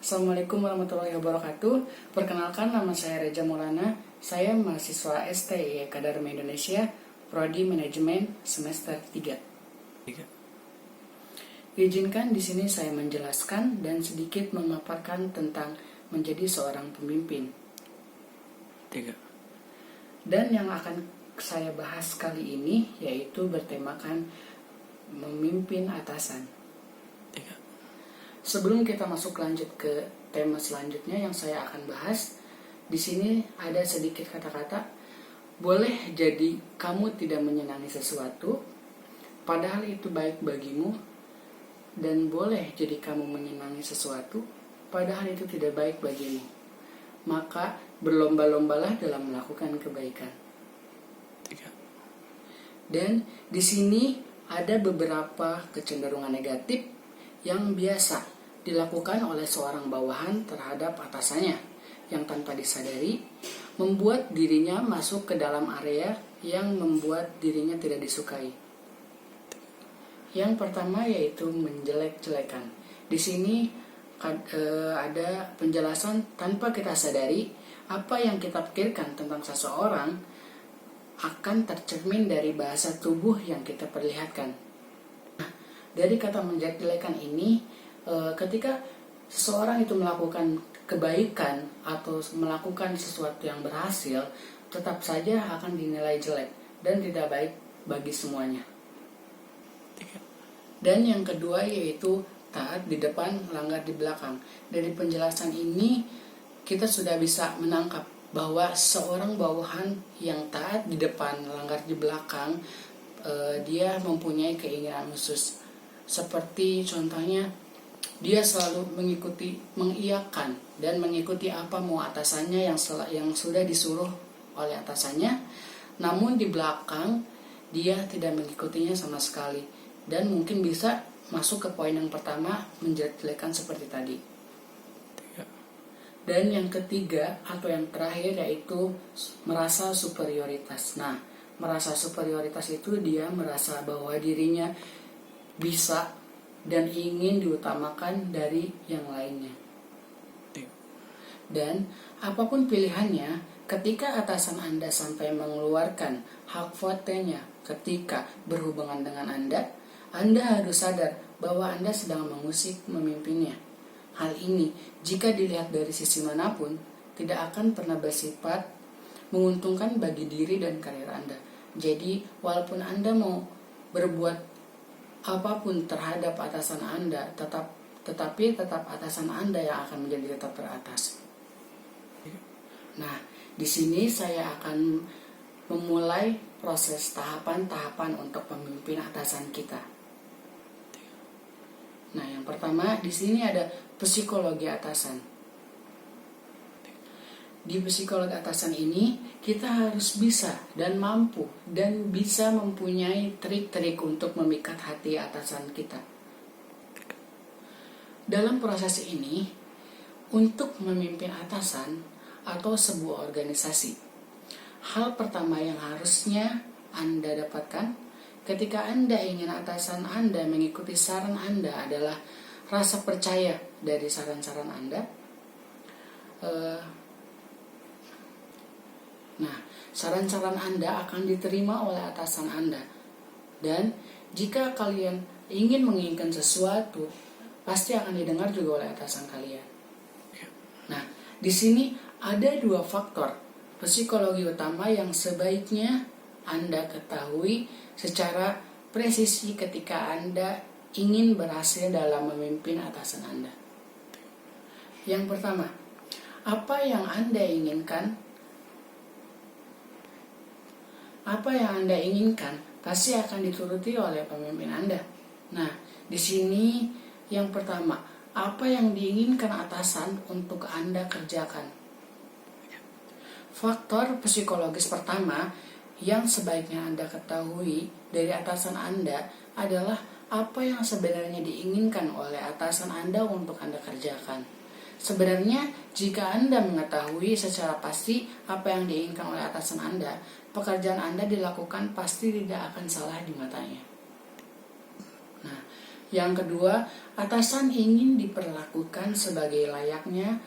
Assalamualaikum warahmatullahi wabarakatuh. Perkenalkan, nama saya Reja Maulana. Saya mahasiswa STI Kadar Indonesia, Prodi Manajemen semester 3. Izinkan di sini saya menjelaskan dan sedikit memaparkan tentang menjadi seorang pemimpin. 3. Dan yang akan saya bahas kali ini yaitu bertemakan memimpin atasan. 3. Sebelum kita masuk lanjut ke tema selanjutnya yang saya akan bahas, di sini ada sedikit kata-kata. Boleh jadi kamu tidak menyenangi sesuatu, padahal itu baik bagimu, dan boleh jadi kamu menyenangi sesuatu, padahal itu tidak baik bagimu. Maka berlomba-lombalah dalam melakukan kebaikan. 3. Dan di sini ada beberapa kecenderungan negatif yang biasa dilakukan oleh seorang bawahan terhadap atasannya yang tanpa disadari membuat dirinya masuk ke dalam area yang membuat dirinya tidak disukai. Yang pertama yaitu menjelek-jelekan. Di sini ada penjelasan tanpa kita sadari apa yang kita pikirkan tentang seseorang akan tercermin dari bahasa tubuh yang kita perlihatkan. Dari kata menjelek-jelekan ini, ketika seseorang itu melakukan kebaikan atau melakukan sesuatu yang berhasil, tetap saja akan dinilai jelek dan tidak baik bagi semuanya. 3. Dan yang kedua yaitu taat di depan, langgar di belakang. Dari penjelasan ini kita sudah bisa menangkap bahwa seorang bawahan yang taat di depan, langgar di belakang, dia mempunyai keinginan khusus. Seperti contohnya, dia selalu mengiyakan dan mengikuti apa mau atasannya yang sudah disuruh oleh atasannya. Namun di belakang dia tidak mengikutinya sama sekali. Dan mungkin bisa masuk ke poin yang pertama, menjelek-jelekan seperti tadi. 3. Dan yang ketiga atau yang terakhir yaitu merasa superioritas. Nah, merasa superioritas itu dia merasa bahwa dirinya bisa dan ingin diutamakan dari yang lainnya. Dan apapun pilihannya, ketika atasan Anda sampai mengeluarkan hak votenya ketika berhubungan dengan Anda harus sadar bahwa Anda sedang mengusik memimpinnya. Hal ini, jika dilihat dari sisi manapun, tidak akan pernah bersifat menguntungkan bagi diri dan karir Anda. Jadi, walaupun Anda mau berbuat apapun terhadap atasan Anda, tetapi tetap atasan Anda yang akan menjadi tetap teratas. Nah, di sini saya akan memulai proses tahapan-tahapan untuk pemimpin atasan kita. Nah, yang pertama di sini ada psikologi atasan. Di psikologi atasan ini kita harus bisa dan mampu dan bisa mempunyai trik-trik untuk memikat hati atasan kita. Dalam proses ini, untuk memimpin atasan atau sebuah organisasi, hal pertama yang harusnya Anda dapatkan ketika Anda ingin atasan Anda mengikuti saran Anda adalah rasa percaya dari saran-saran Anda. Nah, saran-saran Anda akan diterima oleh atasan Anda. Dan jika kalian ingin menginginkan sesuatu, pasti akan didengar juga oleh atasan kalian. Nah, di sini ada dua faktor psikologi utama yang sebaiknya Anda ketahui secara presisi ketika Anda ingin berhasil dalam memimpin atasan Anda. Yang pertama, apa yang Anda inginkan? Apa yang Anda inginkan pasti akan dituruti oleh pemimpin Anda. Nah, di sini yang pertama, apa yang diinginkan atasan untuk Anda kerjakan? Faktor psikologis pertama yang sebaiknya Anda ketahui dari atasan Anda adalah apa yang sebenarnya diinginkan oleh atasan Anda untuk Anda kerjakan. Sebenarnya, jika Anda mengetahui secara pasti apa yang diinginkan oleh atasan Anda, pekerjaan Anda dilakukan pasti tidak akan salah di matanya. Nah, Yang kedua, atasan ingin diperlakukan sebagai layaknya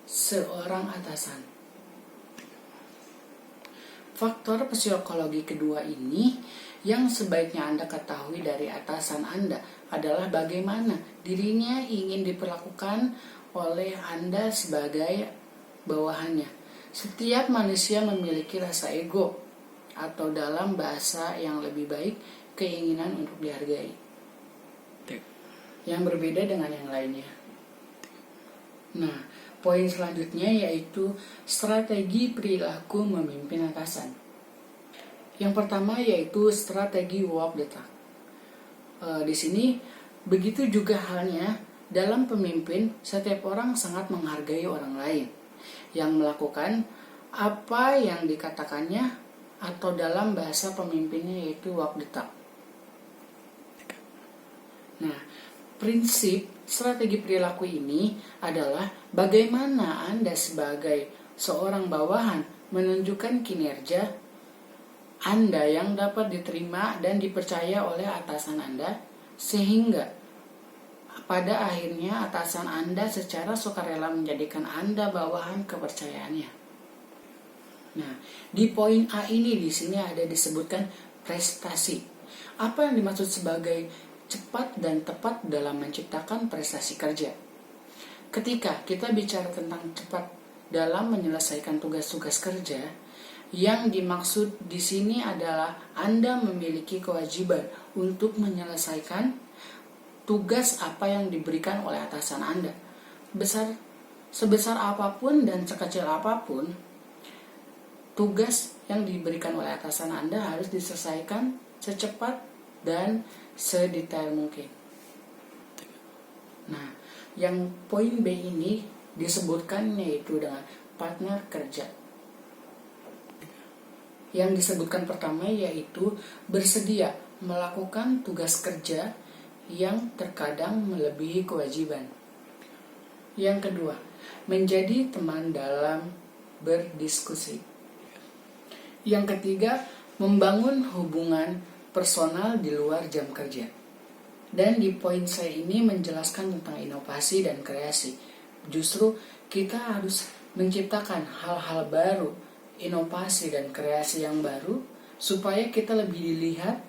seorang atasan. Faktor psikologi kedua ini yang sebaiknya Anda ketahui dari atasan Anda adalah bagaimana dirinya ingin diperlakukan oleh Anda sebagai bawahannya. Setiap manusia memiliki rasa ego, atau dalam bahasa yang lebih baik, keinginan untuk dihargai, yang berbeda dengan yang lainnya. Nah, poin selanjutnya yaitu strategi perilaku memimpin atasan. Yang pertama yaitu strategi walk the talk. Di sini begitu juga halnya dalam pemimpin, setiap orang sangat menghargai orang lain yang melakukan apa yang dikatakannya, atau dalam bahasa pemimpinnya yaitu walk the talk. Nah, prinsip strategi perilaku ini adalah bagaimana Anda sebagai seorang bawahan menunjukkan kinerja Anda yang dapat diterima dan dipercaya oleh atasan Anda, sehingga pada akhirnya atasan Anda secara sukarela menjadikan Anda bawahan kepercayaannya. Nah, di poin A ini di sini ada disebutkan prestasi. Apa yang dimaksud sebagai cepat dan tepat dalam menciptakan prestasi kerja? Ketika kita bicara tentang cepat dalam menyelesaikan tugas-tugas kerja, yang dimaksud di sini adalah Anda memiliki kewajiban untuk menyelesaikan tugas apa yang diberikan oleh atasan Anda. Sebesar apapun dan sekecil apapun, tugas yang diberikan oleh atasan Anda harus diselesaikan secepat dan sedetail mungkin. Nah, yang poin B ini disebutkan yaitu dengan partner kerja. Yang disebutkan pertama yaitu bersedia melakukan tugas kerja yang terkadang melebihi kewajiban. Yang kedua, menjadi teman dalam berdiskusi. Yang ketiga, membangun hubungan personal di luar jam kerja. Dan di poin saya ini menjelaskan tentang inovasi dan kreasi. Justru kita harus menciptakan hal-hal baru, inovasi dan kreasi yang baru, supaya kita lebih dilihat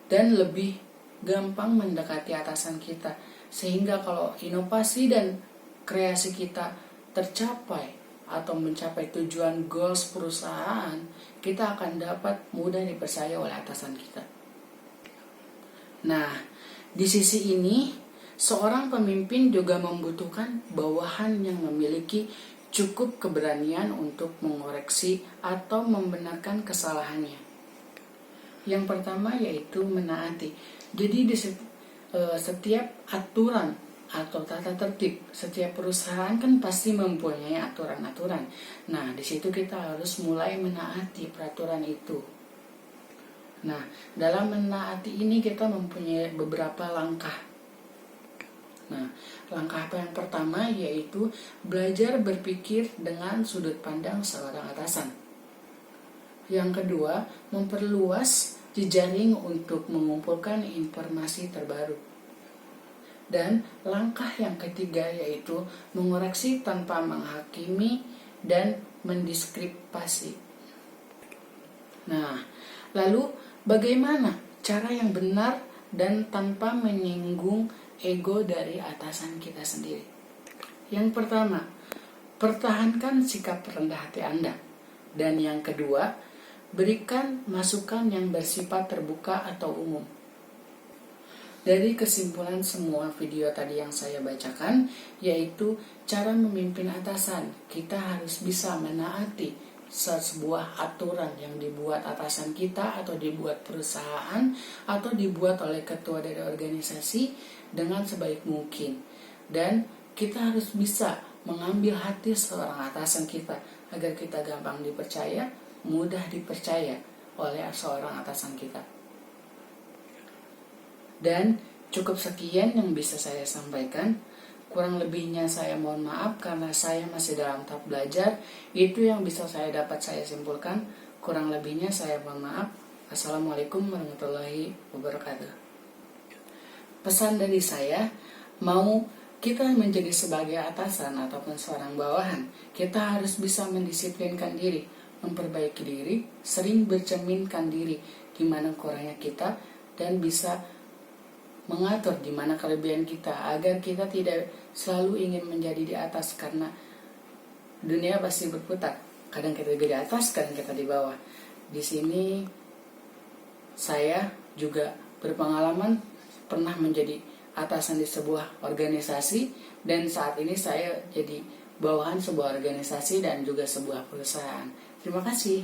dan lebih gampang mendekati atasan kita, sehingga kalau inovasi dan kreasi kita tercapai atau mencapai tujuan goals perusahaan, kita akan dapat mudah dipercaya oleh atasan kita. Nah, di sisi ini seorang pemimpin juga membutuhkan bawahan yang memiliki cukup keberanian untuk mengoreksi atau membenarkan kesalahannya. Yang pertama yaitu menaati. Jadi di setiap aturan atau tata tertib, setiap perusahaan kan pasti mempunyai aturan-aturan. Nah, di situ kita harus mulai menaati peraturan itu. Nah, dalam menaati ini kita mempunyai beberapa langkah. Nah, langkah yang pertama yaitu belajar berpikir dengan sudut pandang seorang atasan. Yang kedua, memperluas jejaring untuk mengumpulkan informasi terbaru. Dan langkah yang ketiga yaitu mengoreksi tanpa menghakimi dan mendiskripasi. Nah, lalu bagaimana cara yang benar dan tanpa menyinggung ego dari atasan kita sendiri? Yang pertama, pertahankan sikap rendah hati Anda. Dan yang kedua, berikan masukan yang bersifat terbuka atau umum. Dari kesimpulan semua video tadi yang saya bacakan, yaitu cara memimpin atasan, kita harus bisa menaati sebuah aturan yang dibuat atasan kita atau dibuat perusahaan atau dibuat oleh ketua dari organisasi dengan sebaik mungkin. Dan kita harus bisa mengambil hati seorang atasan kita agar kita gampang dipercaya, mudah dipercaya oleh seorang atasan kita. Dan cukup sekian yang bisa saya sampaikan. Kurang lebihnya saya mohon maaf karena saya masih dalam tahap belajar. Itu yang bisa saya simpulkan. Kurang lebihnya saya mohon maaf. Assalamualaikum warahmatullahi wabarakatuh. Pesan dari saya, mau kita menjadi sebagai atasan ataupun seorang bawahan, kita harus bisa mendisiplinkan diri, memperbaiki diri, sering bercerminkan diri di mana kurangnya kita, dan bisa mengatur di mana kelebihan kita agar kita tidak selalu ingin menjadi di atas, karena dunia pasti berputar. Kadang kita di atas, kadang kita di bawah. Di sini saya juga berpengalaman pernah menjadi atasan di sebuah organisasi, dan saat ini saya jadi bawahan sebuah organisasi dan juga sebuah perusahaan. Terima kasih.